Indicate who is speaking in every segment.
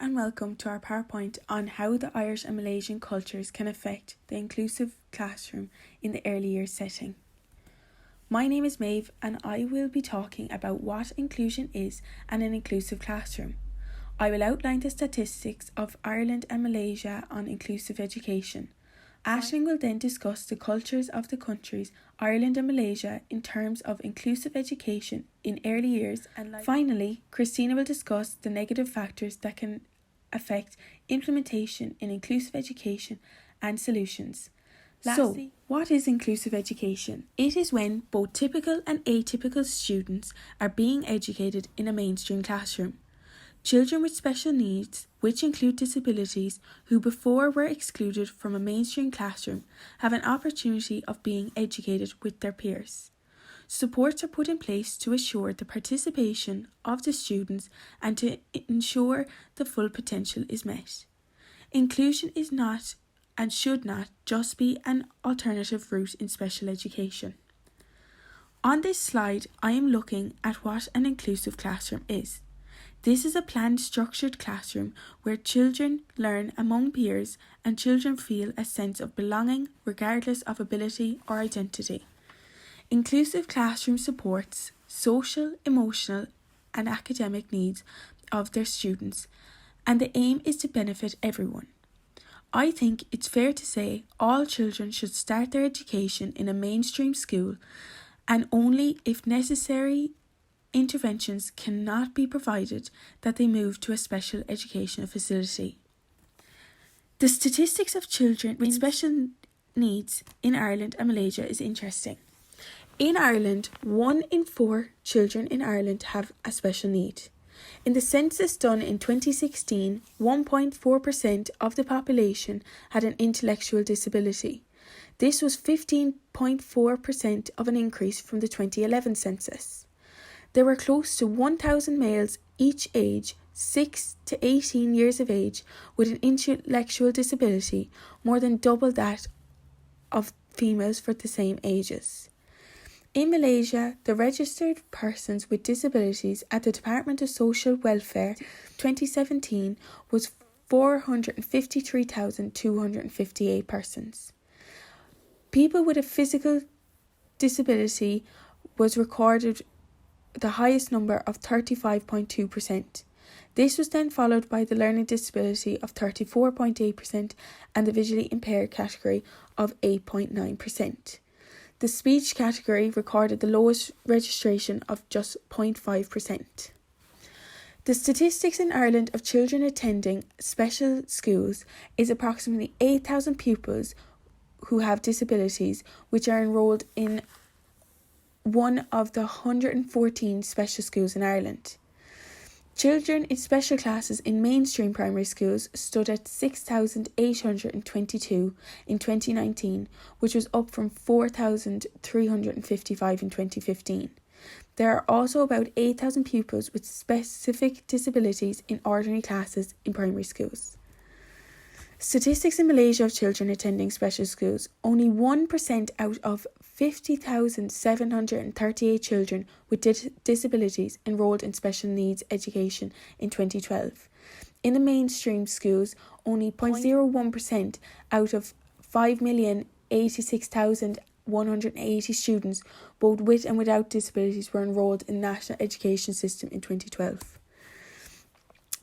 Speaker 1: and welcome to our PowerPoint on how the Irish and Malaysian cultures can affect the inclusive classroom in the early years setting. My name is Meadhbh and I will be talking about what inclusion is and an inclusive classroom. I will outline the statistics of Ireland and Malaysia on inclusive education. Aisling will then discuss the cultures of the countries Ireland and Malaysia in terms of inclusive education in early years, and finally, Christina will discuss the negative factors that can affect implementation in inclusive education and solutions. Lastly, what is inclusive education? It is when both typical and atypical students are being educated in a mainstream classroom. Children with special needs, which include disabilities, who before were excluded from a mainstream classroom, have an opportunity of being educated with their peers. Supports are put in place to assure the participation of the students and to ensure the full potential is met. Inclusion is not and should not just be an alternative route in special education. On this slide, I am looking at what an inclusive classroom is. This is a planned, structured classroom where children learn among peers and children feel a sense of belonging regardless of ability or identity. Inclusive classroom supports social, emotional, and academic needs of their students, and the aim is to benefit everyone. I think it's fair to say all children should start their education in a mainstream school, and only if necessary interventions cannot be provided that they move to a special educational facility. The statistics of children with special needs in Ireland and Malaysia is interesting. In Ireland, 1 in 4 children in Ireland have a special need. In the census done in 2016, 1.4% of the population had an intellectual disability. This was 15.4% of an increase from the 2011 census. There were close to 1,000 males each age 6 to 18 years of age with an intellectual disability, more than double that of females for the same ages. In Malaysia, the registered persons with disabilities at the Department of Social Welfare 2017 was 453,258 persons. People with a physical disability was recorded the highest number of 35.2%. This was then followed by the learning disability of 34.8% and the visually impaired category of 8.9%. The speech category recorded the lowest registration of just 0.5%. The statistics in Ireland of children attending special schools is approximately 8,000 pupils who have disabilities which are enrolled in one of the 114 special schools in Ireland. Children in special classes in mainstream primary schools stood at 6,822 in 2019, which was up from 4,355 in 2015. There are also about 8,000 pupils with specific disabilities in ordinary classes in primary schools. Statistics in Malaysia of children attending special schools: only 1% out of 50,738 children with disabilities enrolled in special needs education in 2012. In the mainstream schools, only 0.01% out of 5,086,180 students, both with and without disabilities, were enrolled in the national education system in 2012.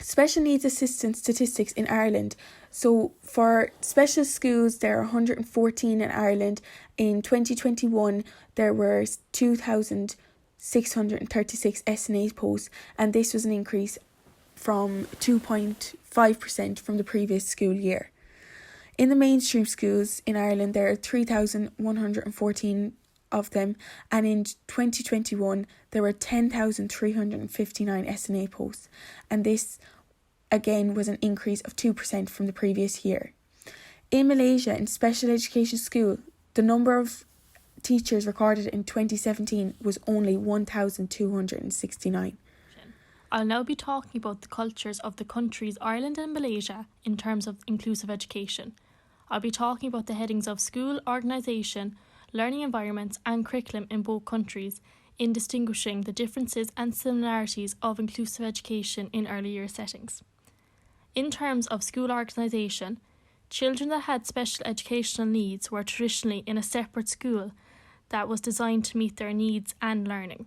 Speaker 1: Special needs assistance statistics in Ireland. So for special schools, there are 114 in Ireland. In 2021, there were 2,636 SNA posts, and this was an increase from 2.5% from the previous school year. In the mainstream schools in Ireland, there are 3,114 of them, and in 2021 there were 10,359 SNA posts, and this again was an increase of 2% from the previous year. In Malaysia, in special education school, the number of teachers recorded in 2017 was only 1,269.
Speaker 2: I'll now be talking about the cultures of the countries Ireland and Malaysia in terms of inclusive education. I'll be talking about the headings of school, organisation, learning environments and curriculum in both countries, in distinguishing the differences and similarities of inclusive education in early year settings. In terms of school organisation, children that had special educational needs were traditionally in a separate school that was designed to meet their needs and learning.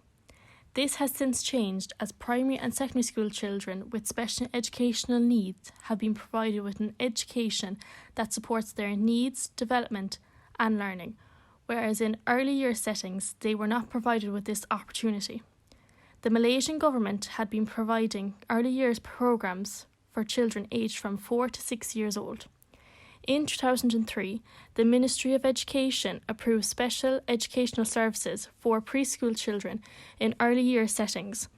Speaker 2: This has since changed as primary and secondary school children with special educational needs have been provided with an education that supports their needs, development and learning, whereas in early year settings they were not provided with this opportunity. The Malaysian government had been providing early years programmes for children aged from 4 to 6 years old. In 2003, the Ministry of Education approved special educational services for preschool children in early year settings.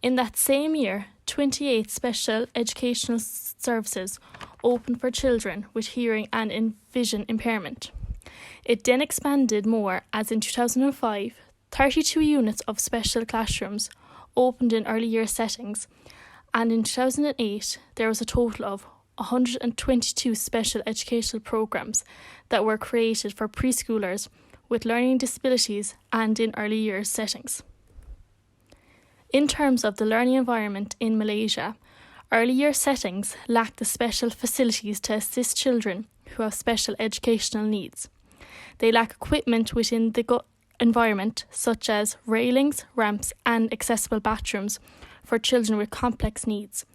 Speaker 2: In that same year, 28 special educational services opened for children with hearing and vision impairment. It then expanded more as in 2005, 32 units of special classrooms opened in early year settings, and in 2008 there was a total of 122 special educational programs that were created for preschoolers with learning disabilities and in early years settings. In terms of the learning environment in Malaysia, early year settings lack the special facilities to assist children who have special educational needs. They lack equipment within the environment such as railings, ramps and accessible bathrooms for children with complex needs.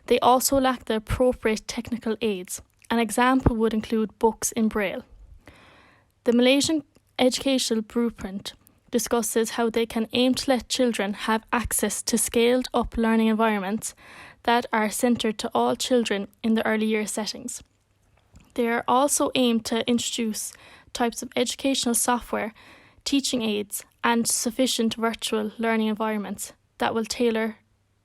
Speaker 2: They also lack the appropriate technical aids. An example would include books in Braille. The Malaysian Educational Blueprint discusses how they can aim to let children have access to scaled up learning environments that are centred to all children in the early year settings. They are also aimed to introduce types of educational software, teaching aids and sufficient virtual learning environments that will tailor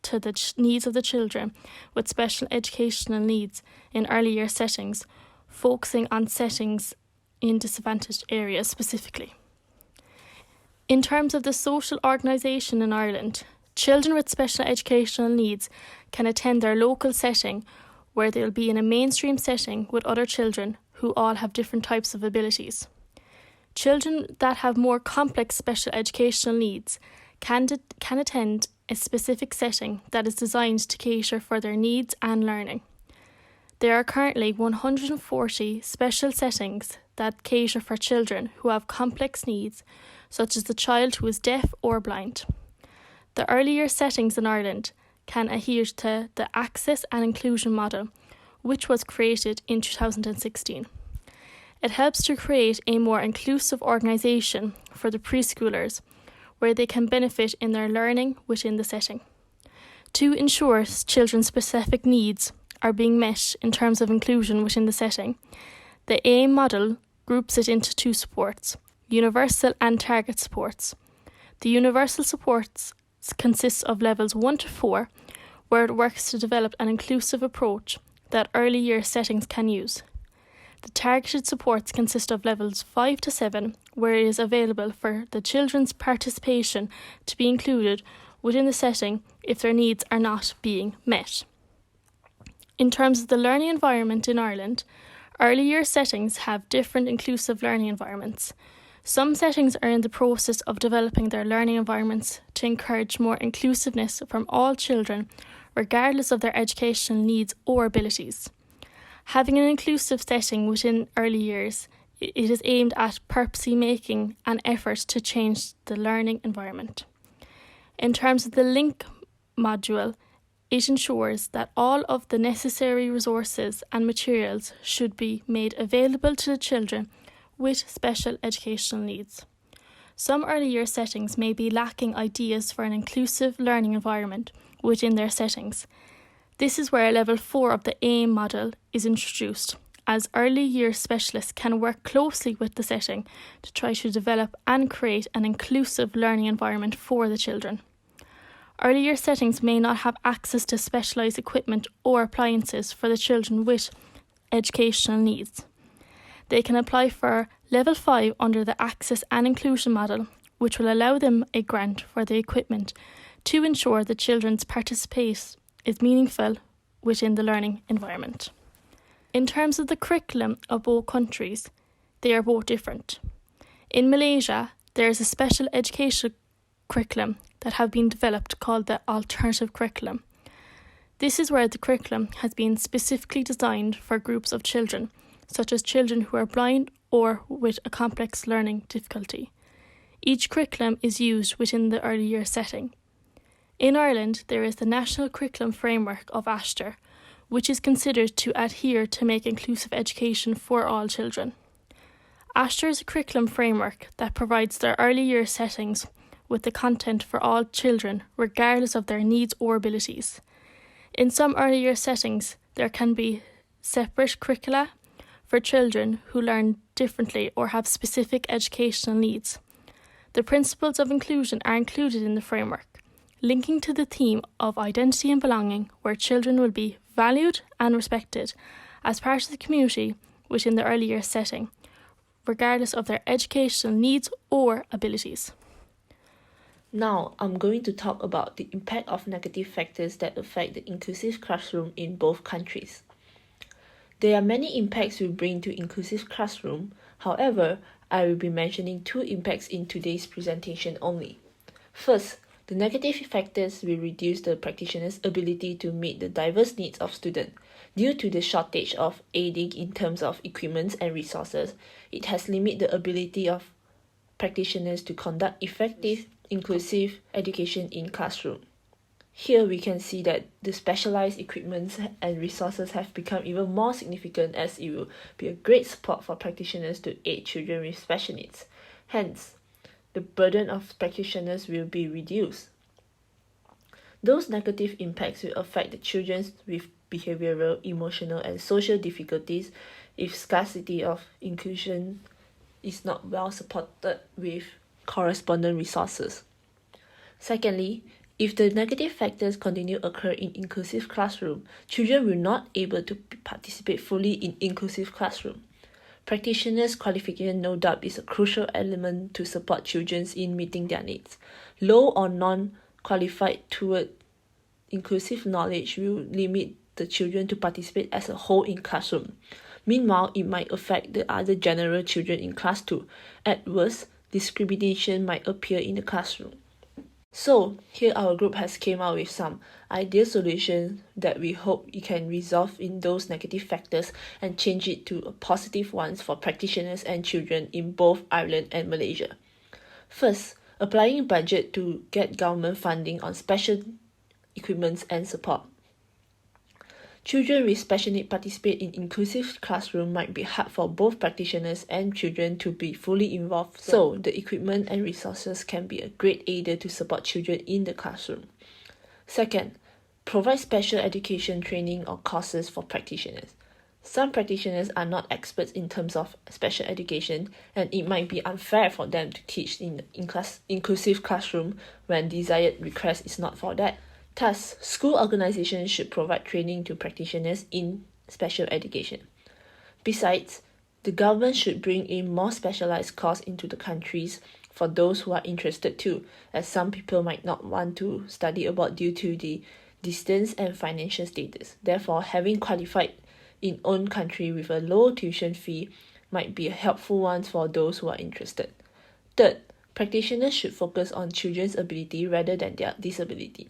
Speaker 2: to the needs of the children with special educational needs in early year settings, focusing on settings in disadvantaged areas specifically. In terms of the social organisation in Ireland, children with special educational needs can attend their local setting where they will be in a mainstream setting with other children who all have different types of abilities. Children that have more complex special educational needs can attend a specific setting that is designed to cater for their needs and learning. There are currently 140 special settings that cater for children who have complex needs, such as the child who is deaf or blind. The early year settings in Ireland can adhere to the Access and Inclusion model, which was created in 2016. It helps to create a more inclusive organisation for the preschoolers, where they can benefit in their learning within the setting. To ensure children's specific needs are being met in terms of inclusion within the setting, the AIM model groups it into two supports, universal and target supports. The universal supports consists of levels 1 to 4, where it works to develop an inclusive approach that early year settings can use. The targeted supports consist of levels 5 to 7, where it is available for the children's participation to be included within the setting if their needs are not being met. In terms of the learning environment in Ireland, early year settings have different inclusive learning environments. Some settings are in the process of developing their learning environments to encourage more inclusiveness from all children, regardless of their educational needs or abilities. Having an inclusive setting within early years, it is aimed at purposely making an effort to change the learning environment. In terms of the link module, it ensures that all of the necessary resources and materials should be made available to the children with special educational needs. Some early year settings may be lacking ideas for an inclusive learning environment within their settings. This is where level 4 of the AIM model is introduced, as early year specialists can work closely with the setting to try to develop and create an inclusive learning environment for the children. Early year settings may not have access to specialised equipment or appliances for the children with educational needs. They can apply for level 5 under the Access and Inclusion model, which will allow them a grant for the equipment to ensure the children's participation is meaningful within the learning environment. In terms of the curriculum of both countries, they are both different. In Malaysia, there is a special education curriculum that have been developed called the alternative curriculum. This is where the curriculum has been specifically designed for groups of children, such as children who are blind or with a complex learning difficulty. Each curriculum is used within the early years setting. In Ireland, there is the National Curriculum Framework of Aistear, which is considered to adhere to make inclusive education for all children. Aistear is a curriculum framework that provides their early years settings with the content for all children, regardless of their needs or abilities. In some early years settings, there can be separate curricula for children who learn differently or have specific educational needs. The principles of inclusion are included in the framework, linking to the theme of identity and belonging, where children will be valued and respected as part of the community within the early years setting, regardless of their educational needs or abilities.
Speaker 3: Now, I'm going to talk about the impact of negative factors that affect the inclusive classroom in both countries. There are many impacts we bring to inclusive classroom. However, I will be mentioning 2 impacts in today's presentation only. First, the negative factors will reduce the practitioner's ability to meet the diverse needs of students. Due to the shortage of aiding in terms of equipment and resources, it has limited the ability of practitioners to conduct effective, inclusive education in classroom. Here we can see that the specialized equipment and resources have become even more significant, as it will be a great support for practitioners to aid children with special needs. Hence, the burden of practitioners will be reduced. Those negative impacts will affect the children with behavioral, emotional, and social difficulties if scarcity of inclusion is not well supported with corresponding resources. Secondly, if the negative factors continue to occur in inclusive classroom, children will not able to participate fully in inclusive classroom. Practitioners' qualification no doubt is a crucial element to support children in meeting their needs. Low or non-qualified toward inclusive knowledge will limit the children to participate as a whole in classroom. Meanwhile, it might affect the other general children in class too. At worst, discrimination might appear in the classroom. So, here our group has came out with some ideal solutions that we hope it can resolve in those negative factors and change it to positive ones for practitioners and children in both Ireland and Malaysia. First, applying budget to get government funding on special equipment and support. Children with special needs participate in inclusive classroom might be hard for both practitioners and children to be fully involved, so the equipment and resources can be a great aider to support children in the classroom. Second, provide special education training or courses for practitioners. Some practitioners are not experts in terms of special education, and it might be unfair for them to teach in inclusive classroom when desired request is not for that. Thus, school organizations should provide training to practitioners in special education. Besides, the government should bring in more specialized courses into the countries for those who are interested too, as some people might not want to study abroad due to the distance and financial status. Therefore, having qualified in own country with a low tuition fee might be a helpful one for those who are interested. Third, practitioners should focus on children's ability rather than their disability,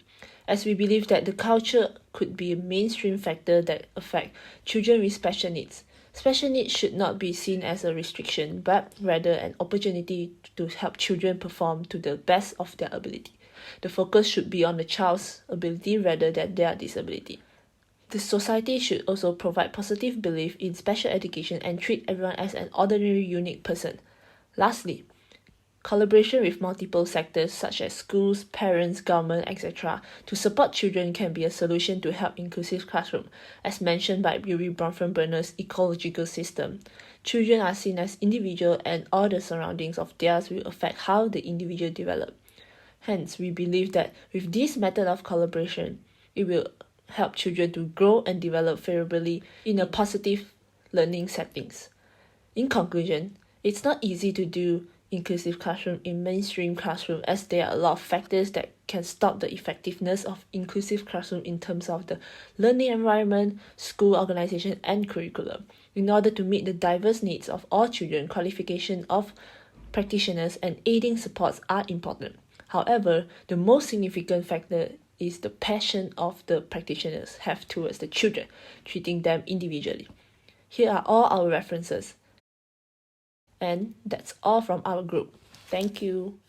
Speaker 3: as we believe that the culture could be a mainstream factor that affects children with special needs. Special needs should not be seen as a restriction, but rather an opportunity to help children perform to the best of their ability. The focus should be on the child's ability rather than their disability. The society should also provide positive belief in special education and treat everyone as an ordinary unique person. Lastly, collaboration with multiple sectors such as schools, parents, government, etc. to support children can be a solution to help inclusive classroom. As mentioned by Yuri Bronfenbrenner's ecological system, children are seen as individual and all the surroundings of theirs will affect how the individual develop. Hence, we believe that with this method of collaboration, it will help children to grow and develop favorably in a positive learning settings. In conclusion, it's not easy to do inclusive classroom in mainstream classroom, as there are a lot of factors that can stop the effectiveness of inclusive classroom in terms of the learning environment, school organization, and curriculum. In order to meet the diverse needs of all children, qualification of practitioners and aiding supports are important. However, the most significant factor is the passion of the practitioners have towards the children, treating them individually. Here are all our references. And that's all from our group. Thank you.